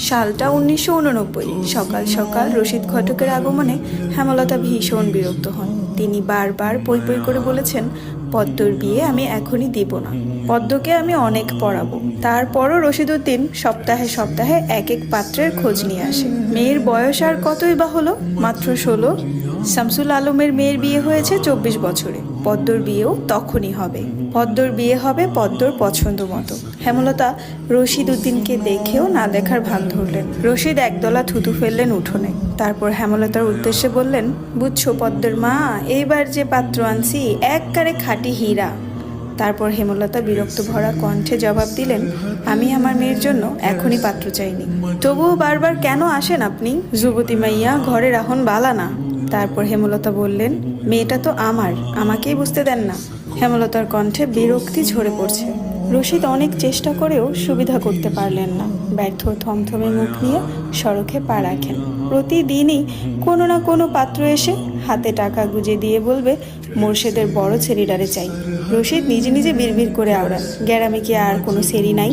সালটা 1989। সকাল সকাল রশিদ ঘটকের আগমনে হেমলতা ভীষণ বিরক্ত হন। তিনি বারবার পই পই করে বলেছেন, পদ্মর বিয়ে আমি এখনই দিব না, পদ্মকে আমি অনেক পড়াবো। তারপরও রশিদউদ্দিন সপ্তাহে সপ্তাহে এক এক পাত্রের খোঁজ নিয়ে আসে। মেয়ের বয়স আর কতই বা হলো, মাত্র 16। শামসুল আলমের মেয়ের বিয়ে হয়েছে 24 বছরে, পদ্মর বিয়েও তখনই হবে। পদ্মর বিয়ে হবে পদ্মর পছন্দ মতো। হেমলতা রশিদউদ্দিনকে দেখেও না দেখার ভান ধরলেন। রশিদ একদলা থুতু ফেললেন উঠোনে। তারপর হেমলতার উদ্দেশ্যে বললেন, বুঝছো পদ্মর মা, এইবার যে পাত্র আনছি একবারে খাঁটি হীরা। তারপর হেমলতা বিরক্ত ভরা কণ্ঠে জবাব দিলেন, আমি আমার মেয়ের জন্য এখনই পাত্র চাইনি। তবুও বারবার কেন আসেন আপনি? যুবতী মাইয়া ঘরে রাখুন বালা না। তারপর হেমলতা বললেন, মেয়েটা তো আমার, আমাকেই বুঝতে দেন না। হেমলতার কণ্ঠে বিরক্তি ঝরে পড়ছে। রশিদ অনেক চেষ্টা করেও সুবিধা করতে পারলেন না। ব্যর্থ থমথমে মুখ নিয়ে সড়কে পা রাখেন। প্রতিদিনই কোনো না কোনো পাত্র এসে হাতে টাকা গুজে দিয়ে বলবে, মোর্শেদের বড় ছেড়িডারে চাই। রশিদ নিজে নিজে বিড়বিড় করে আওড়ান, গ্যারামে কি আর কোনো সেরি নাই?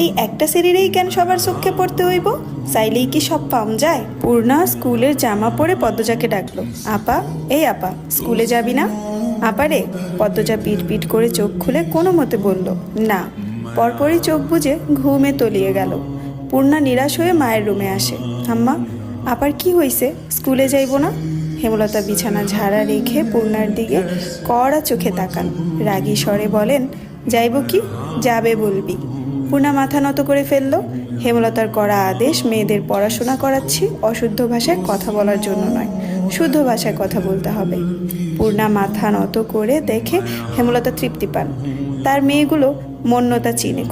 এই একটা সেরিরেই কেন সবার চোখে পড়তে হইব? চাইলেই কি সব পাম যায়? পূর্ণা স্কুলের জামা পরে পদ্মজাকে ডাকলো, আপা, এই আপা, স্কুলে যাবি না? আপারে। পদ্মজা পিট পিট করে চোখ খুলে কোনো মতে বলল, না। পরপরই চোখ বুজে ঘুমে তলিয়ে গেল। পূর্ণা নিরাশ হয়ে মায়ের রুমে আসে। আম্মা, আপার কি হইছে, স্কুলে যাইব না? হেমলতা বিছানা ঝাড়া রেখে পূর্ণার দিকে কড়া চোখে তাকান। রাগী স্বরে বলেন, যাইব কি, যাবে বলবি। পূর্ণা মাথা নত করে ফেলল। হেমলতার করা আদেশ, মেয়েদের পড়াশোনা করাচ্ছি, অশুদ্ধ ভাষায় কথা বলার জন্য নয়, শুদ্ধ ভাষায় কথা বলতে হবে। পূর্ণা মাথা নত করে দেখে হেমলতা তৃপ্তি পান। তার মেয়েগুলো মন্যতা চিনে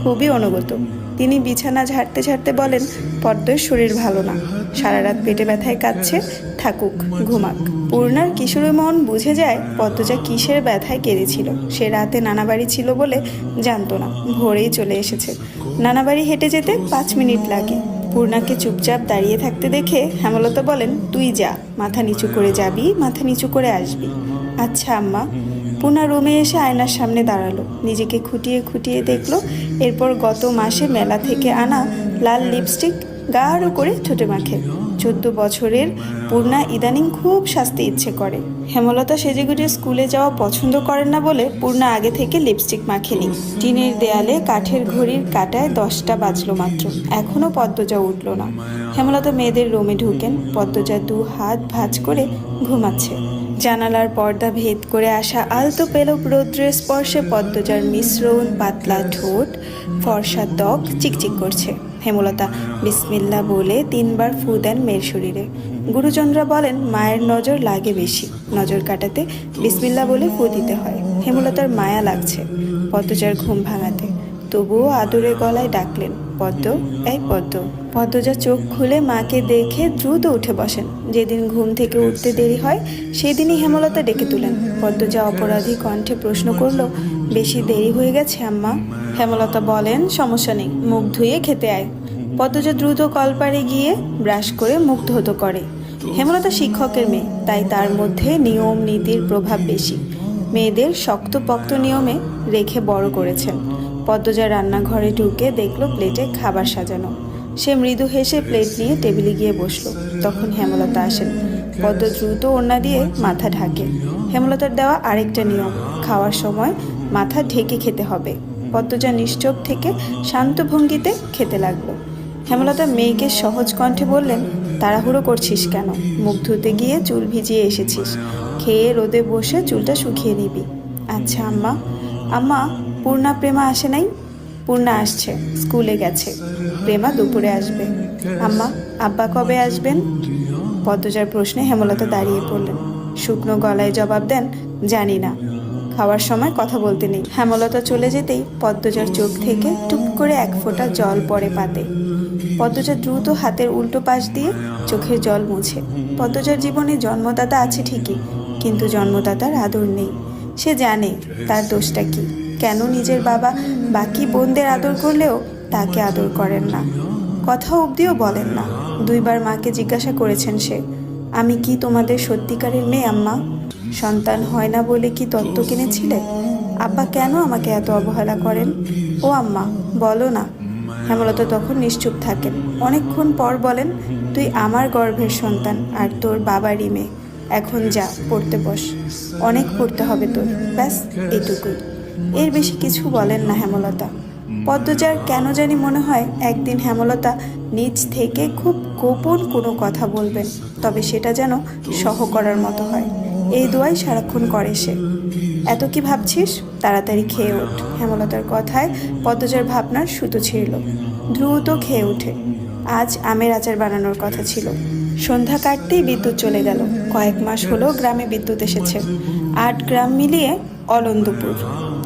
খুবই অনুগত। তিনি বিছানা ঝাড়তে ঝাড়তে বলেন, পদ্মের শরীর ভালো না, সারা রাত পেটে ব্যথায় কাঁদছে, থাকুক, ঘুমাক। পূর্ণার কিশোরী মন বুঝে যায় পদ্মজা কিসের ব্যথায় কেঁদেছিল। সে রাতে নানাবাড়ি ছিল বলে জানতো না, ভোরেই চলে এসেছে। নানাবাড়ি হেঁটে যেতে 5 মিনিট লাগে। পূর্ণাকে চুপচাপ দাঁড়িয়ে থাকতে দেখে হেমলতা বলেন, তুই যা, মাথা নিচু করে যাবি, মাথা নিচু করে আসবি। আচ্ছা আম্মা। পূর্ণা রুমে এসে আয়নার সামনে দাঁড়ালো, নিজেকে খুঁটিয়ে খুঁটিয়ে দেখলো। এরপর গত মাসে মেলা থেকে আনা লাল লিপস্টিক গাঢ় করে ঠোঁটে মাখে। 14 বছরের পূর্ণা ইদানিং খুব সাজতে ইচ্ছে করে। হেমলতা সেজেগুজে স্কুলে যাওয়া পছন্দ করেন না বলে পূর্ণা আগে থেকে লিপস্টিক মাখেনি। টিনের দেয়ালে কাঠের ঘড়ির কাঁটায় 10টা বাজলো মাত্র, এখনো পদ্মজা উঠল না। হেমলতা মেয়েদের রুমে ঢুকেন। পদ্মজা 2 হাত ভাঁজ করে ঘুমাচ্ছে। জানালার পর্দা ভেদ করে আসা আলতো পেলব রৌদ্রের স্পর্শে পদ্মজার মিশ্রণ, পাতলা ঠোঁট, ফর্সা ত্বক চিকচিক করছে। হেমলতা বিসমিল্লা বলে 3 বার ফু দেন মেয়ের শরীরে। গুরুজনরা বলেন, মায়ের নজর লাগে বেশি, নজর কাটাতে বিসমিল্লা বলে ফু দিতে হয়। হেমলতার মায়া লাগছে পদ্মজার ঘুম ভাঙাতে, তবুও আদুরে গলায় ডাকলেন, পদ্ম, এই পদ্ম। পদ্মজা চোখ খুলে মাকে দেখে দ্রুত উঠে বসেন। যেদিন ঘুম থেকে উঠতে দেরি হয় সেদিনই হেমলতা ডেকে তুলেন। পদ্মজা অপরাধী কণ্ঠে প্রশ্ন করল, বেশি দেরি হয়ে গেছে আম্মা? হেমলতা বলেন, সমস্যা নেই, মুখ ধুয়ে খেতে আয়। পদ্মজা দ্রুত কলপারে গিয়ে ব্রাশ করে মুখ ধৌত করে। হেমলতা শিক্ষকের মেয়ে, তাই তার মধ্যে নিয়ম নীতির প্রভাব বেশি। মেয়েদের শক্তপোক্ত নিয়মে রেখে বড় করেছেন। পদ্মজা রান্নাঘরে ঢুকে দেখলো প্লেটে খাবার সাজানো। সে মৃদু হেসে প্লেট নিয়ে টেবিলে গিয়ে বসলো। তখন হেমলতা আসেন। পদ্ম দ্রুত ওড়না দিয়ে মাথা ঢাকে। হেমলতার দেওয়া আরেকটা নিয়ম, খাওয়ার সময় মাথা ঢেকে খেতে হবে। পদ্মজা নিশ্চুপ থেকে শান্ত ভঙ্গিতে খেতে লাগলো। হেমলতা মেয়েকে সহজ কণ্ঠে বললেন, তাড়াহুড়ো করছিস কেন? মুখ ধুতে গিয়ে চুল ভিজিয়ে এসেছিস, খেয়ে রোদে বসে চুলটা শুকিয়ে নিবি। আচ্ছা আম্মা। আম্মা, পূর্ণা প্রেমা আসে নাই? পূর্ণা আসছে, স্কুলে গেছে। প্রেমা দুপুরে আসবে। আম্মা, আব্বা কবে আসবেন? পদ্মজার প্রশ্নে হেমলতা দাঁড়িয়ে পড়লেন। শুকনো গলায় জবাব দেন, জানি না, খাওয়ার সময় কথা বলতে নেই। হেমলতা চলে যেতেই পদ্মজার চোখ থেকে টুপ করে 1 ফোঁটা জল পড়ে পাতে। পদ্মজা দ্রুত হাতের উল্টো পাশ দিয়ে চোখের জল মুছে। পদ্মজার জীবনে জন্মদাতা আছে ঠিকই, কিন্তু জন্মদাতার আদর নেই। সে জানে তার দোষটা কি, কেন নিজের বাবা বাকি বোনদের আদর করলেও তাকে আদর করেন না, কথা অবধিও বলেন না। 2 বার মাকে জিজ্ঞাসা করেছেন সে, আমি কি তোমাদের সত্যিকারের মেয়ে আম্মা? সন্তান হয় না বলে কি দত্তক কিনেছিলে? আব্বা কেন আমাকে এত অবহেলা করেন? ও আম্মা, বলো না। হেমলতা তখন নিশ্চুপ থাকেন। অনেকক্ষণ পর বলেন, তুই আমার গর্ভের সন্তান আর তোর বাবারই মেয়ে। এখন যা, পড়তে বস, অনেক পড়তে হবে তোর, ব্যাস এইটুকুই। এর বেশি কিছু বলেন না হেমলতা। পদ্মজার কেন জানি মনে হয় একদিন হেমলতা নিজ থেকে খুব গোপন কোনো কথা বলবেন, তবে সেটা যেন সহ করার মতো হয়। এই দোয়াই সারাক্ষণ করে সে। এত কি ভাবছিস, তাড়াতাড়ি খেয়ে ওঠ। হেমলতার কথায় পদ্মজার ভাবনার সুতো ছিঁড়ল। দ্রুত খেয়ে ওঠে। আজ আমের আচার বানানোর কথা ছিল। সন্ধ্যা কাটতেই বিদ্যুৎ চলে গেল। কয়েক মাস হলো গ্রামে বিদ্যুৎ এসেছে। 8 গ্রাম মিলিয়ে অলন্দপুর।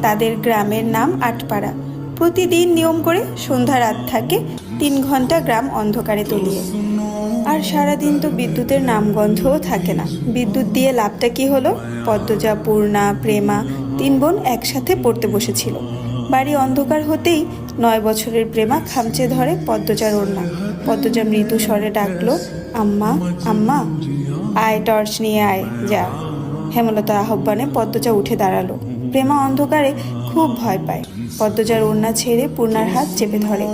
তাদের গ্রামের নাম আটপাড়া। প্রতিদিন নিয়ম করে সন্ধ্যা রাত থাকে 3 ঘন্টা গ্রাম অন্ধকারে তলিয়ে। আর সারাদিন তো বিদ্যুতের নামগন্ধও থাকে না। বিদ্যুৎ দিয়ে লাভটা কি হলো? পদ্মজা, পূর্ণা, প্রেমা 3 বোন একসাথে পড়তে বসেছিল। বাড়ি অন্ধকার হতেই 9 বছরের প্রেমা খামচে ধরে পদ্মজার ওড়না। পদ্মজা মৃদু স্বরে ডাকলো, আম্মা আম্মা, আয় টর্চ নিয়ে আয় যা। হেমলতার আহ্বানে পদ্মজা উঠে দাঁড়ালো। প্রেমা অন্ধকারে খুব ভয় পায়। পদ্মজার ওড়না ছেড়ে পূর্ণার হাত চেপে ধরে।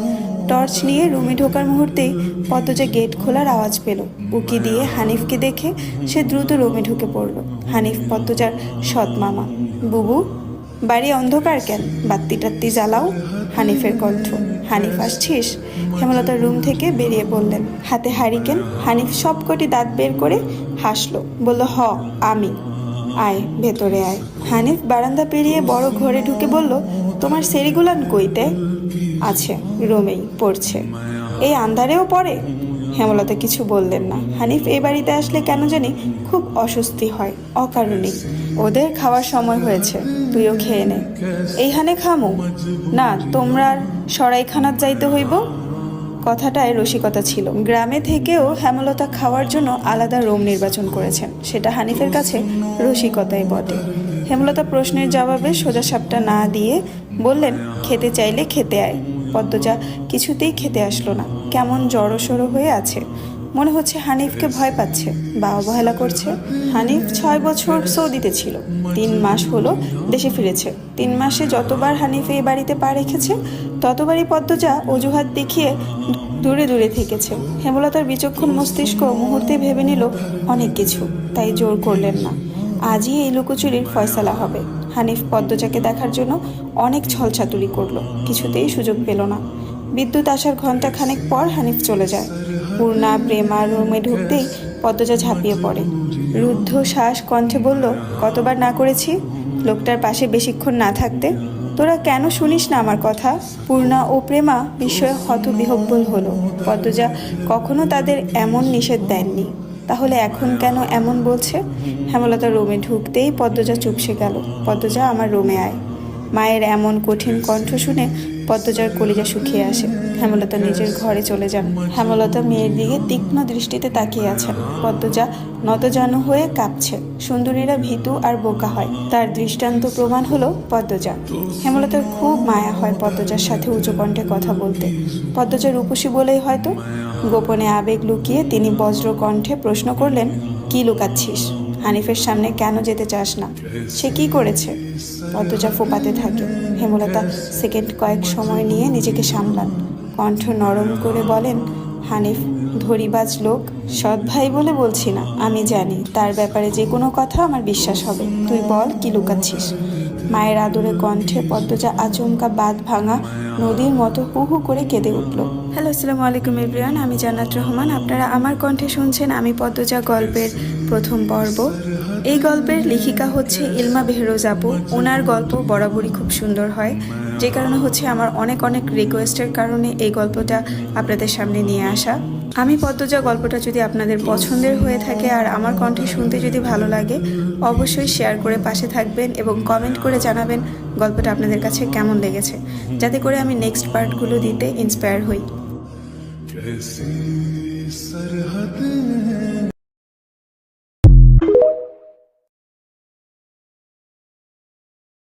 টর্চ নিয়ে রুমে ঢোকার মুহূর্তেই পদ্মজা গেট খোলার আওয়াজ পেল। উকি দিয়ে হানিফকে দেখে সে দ্রুত রুমে ঢুকে পড়ল। হানিফ পদ্মজার সৎ মামা। বুবু, বাড়ি অন্ধকার কেন? বাত্তি টাত্তি জ্বালাও। হানিফের কণ্ঠ। হানিফ, আসছিস? হেমলতার রুম থেকে বেরিয়ে পড়লেন, হাতে হারিকেন। হানিফ সবকটি দাঁত বের করে হাসলো, বলল, হ আমি। আয় ভেতরে আয়। হানিফ বারান্দা পেরিয়ে বড় ঘরে ঢুকে বলল, তোমার সেরিগুলান কইতে? আছে, রুমেই পড়ছে। এই আন্ধারেও পড়ে? হেমলতা কিছু বললেন না। হানিফ এই বাড়িতে আসলে কেন জানি খুব অস্বস্তি হয়, অকারণেই। ওদের খাওয়ার সময় হয়েছে, তুইও খেয়ে নে। এইখানে খামু না, তোমরা সরাইখানাত যাইতে হইব। কথাটায় রসিকতা ছিল। গ্রামে থেকেও হেমলতা খাওয়ার জন্য আলাদা রুম নির্বাচন করেছেন। সেটা হানিফের কাছে রসিকতাই বটে। হেমলতা প্রশ্নের জবাবে সোজাসাপটা না দিয়ে বললেন, খেতে চাইলে খেতে আয়। পদ্মজা কিছুতেই খেতে আসলো না। কেমন জড়সড়ো হয়ে আছে। মনে হচ্ছে হানিফকে ভয় পাচ্ছে বা অবহেলা করছে। হানিফ 6 বছর সৌদিতে ছিল। 3 মাস হলো দেশে ফিরেছে। 3 মাসে যতবার হানিফ এই বাড়িতে পা রেখেছে ততবারই পদ্মজা অজুহাত দেখিয়ে দূরে দূরে থেকেছে। হেমলতার বিচক্ষণ মস্তিষ্ক মুহূর্তে ভেবে নিল অনেক কিছু, তাই জোর করলেন না। আজই এই লুকোচুরির ফয়সালা হবে। হানিফ পদ্মজাকে দেখার জন্য অনেক ছলছাতুরি করলো, কিছুতেই সুযোগ পেল না। বিদ্যুৎ আসার ঘন্টা খানেক পর হানিফ চলে যায়। পূর্ণা, প্রেমা রুমে ঢুকতেই পদ্মজা ঝাঁপিয়ে পড়ে। রুদ্ধ শ্বাস কণ্ঠে বলল, কতবার না করেছি লোকটার পাশে বেশিক্ষণ না থাকতে। তোরা কেন শুনিস না আমার কথা? পূর্ণা ও প্রেমা বিস্ময়ে হতবিহ্বল হলো। পদ্মজা কখনো তাদের এমন নিষেধ দেননি, তাহলে এখন কেন এমন বলছে? হেমলতা রুমে ঢুকতেই পদ্মজা চুপসে গেল। পদ্মজা, আমার রুমে আয়। মায়ের এমন কঠিন কণ্ঠ শুনে পদ্মজার কলিজা শুকিয়ে আসে। হেমলতা নিজের ঘরে চলে যান। হেমলতা মেয়ের দিকে তীক্ষ্ণ দৃষ্টিতে তাকিয়ে আছেন। পদ্মজা নতজানু হয়ে কাঁপছে। সুন্দরীরা ভীতু আর বোকা হয়, তার দৃষ্টান্ত প্রমাণ হলো পদ্মজা। হেমলতার খুব মায়া হয় পদ্মজার সাথে উঁচু কণ্ঠে কথা বলতে। পদ্মজা রূপসী বলেই হয়তো। গোপনে আবেগ লুকিয়ে তিনি বজ্র কণ্ঠে প্রশ্ন করলেন, কি লুকাচ্ছিস? হানিফের সামনে কেন যেতে চাস না? সে কি করেছে? পদ্মজা ফোপাতে থাকে। হেমলতা সেকেন্ড কয়েক সময় নিয়ে নিজেকে সামলান। কণ্ঠ নরম করে বলেন, হানিফ ধরিবাজ লোক, সৎ ভাই বলে বলছি না। আমি জানি তার ব্যাপারে যে কোনো কথা আমার বিশ্বাস হবে। তুই বল, কি লুকাচ্ছিস? মায়ের আদরে কণ্ঠে পদ্মজা আচমকা বাঁধ ভাঙা নদীর মতো হু হু করে কেঁদে উঠল। হ্যালো, আসসালামু আলাইকুম এভরিওয়ান, আমি জান্নাত রহমান। আপনারা আমার কণ্ঠে শুনছেন আমি পদ্মজা গল্পের প্রথম পর্ব। এই গল্পের লেখিকা হচ্ছে ইলমা বেহরোজ আপু। ওনার গল্প বরাবরই খুব সুন্দর হয়, যে কারণে হচ্ছে আমার অনেক রিকোয়েস্টের কারণে এই গল্পটা আপনাদের সামনে নিয়ে আসা। আমি পদ্মজা গল্পটা যদি আপনাদের পছন্দের হয়ে থাকে আর আমার কণ্ঠে শুনতে যদি ভালো লাগে, অবশ্যই শেয়ার করে পাশে থাকবেন এবং কমেন্ট করে জানাবেন গল্পটা আপনাদের কাছে কেমন লেগেছে, যাতে করে আমি নেক্সট পার্টগুলো দিতে ইন্সপায়ার হই।